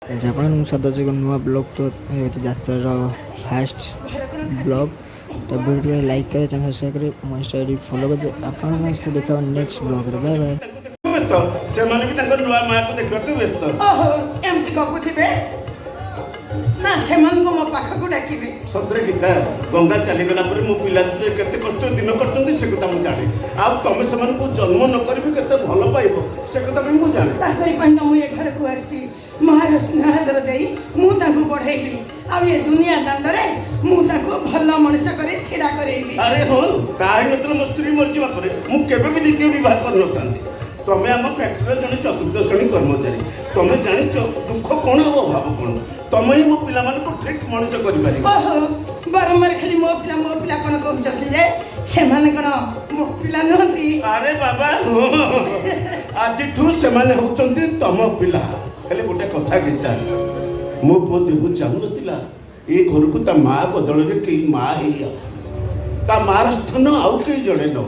ଆପଣ ସଦାଜ ନୂଆ ବ୍ଲଗ ତ ଯାତ୍ରାର ଫାଷ୍ଟ ବ୍ଲଗ तो वीडियो लाइक करें चैनल सब्सक्राइब करें मो इंस्टा आईडी फॉलो कर आपन से देखा नेक्स्ट ब्लॉग रे बाय बाय से माने भी तंकर नुआ मां को देखते व्यस्त ओहो एमती कपुथिबे ना सेमान को मो पाख को डाकिबे सदरे गीता गंगा चली गला पर मो पिला केते कष्ट दिन करतंदी से कथा मु जाने आ तमे समान को जन्म न करबी केते भलो पाइबो से कथा भी मु जाने ताकरी पन्ना मु ए घर को आसी महाराज स्नेहदर देई मु ताकू बढ़ेइली आ ये दुनिया दांडरे मु ताकू भलो मनुष्य करे छिडा करेइली अरे हो काहे नत्र मस्त्री मर जीवा करे मु केबे भी द्वितीय विवाह कर न चाहती तमे आम फैक्ट्री जने चतुर्थ श्रेणी कर्मचारी तमे जानिछ दुख कोन हो अभाव कोन तमे ही मो पिला मान को ठीक मनुष्य करि पारि ओहो बारंबार खाली मो पिला कोन कहउछ जे से माने कोन मो पिला नहंती अरे बाबा आज ठू से माने होचंती तम पिला खाली गोटे कथा गीता मो पो देबु चाहू नतिला ए घर को ता मां बदल रे के मां हेया ता मार स्थान आउ के जणे न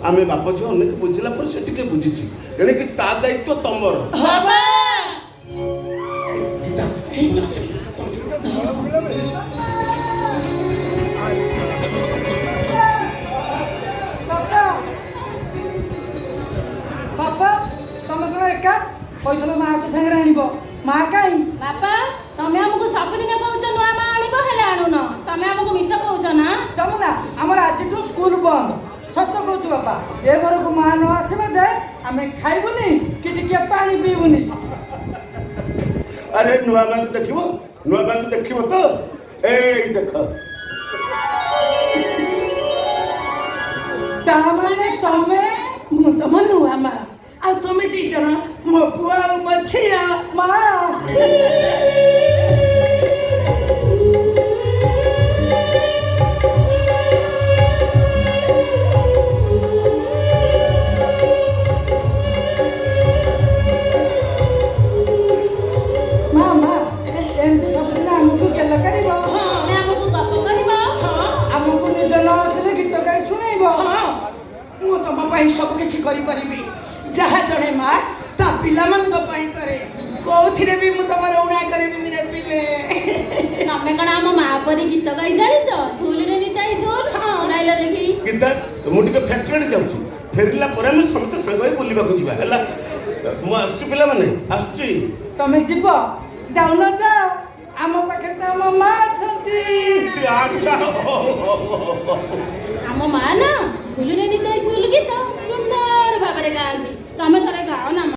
आमे बाप जो अनेक बुझिला पर से टिके बुझिछि एणे कि ता दायित्व तमर बाबा गीता हे ना से बापा तुम कौन एका कहल माँ को सागर आनब माँ कहीं बापा तमे हमको सबदिन कहूच नुआ माँ आनिब हेले आणुन तमे हमको मिछ कहूच ना जमुना आमर आज स्कूल बंद सत कहूँ बापा ए घर को माँ न आसवा जाए आम खाइबुनि कि टिके पानी पीबुनि अरे नुआ मां को देखिबो नुआ मां को देखिबो तो ए देख तामाने तमे मु तम नुआ मां आ तुमे दी जण मो बुआ मछिया माँ सब किछि करि परिबी जहा जणे मां ता पिला मन को पई करे कोथिरे भी मु तमर उणा करबी रे पिले तमे कण हम माँ परी गीत गाई जानी तो झूल रे निताई झूल गाइला देखी गीता मु टिके फैक्ट्री जाउची फेरिला पर हम समस्त संग होई बुलिबा को जिबा हला मु आसु पिला माने आसुची तमे जीव जाऊ न जाओ आम पाखे तो आम माँ अछंती आम माँ ना झूल रे निताई झूल गीत सुंदर भाबरे गांती तमे थरे गाओ ना।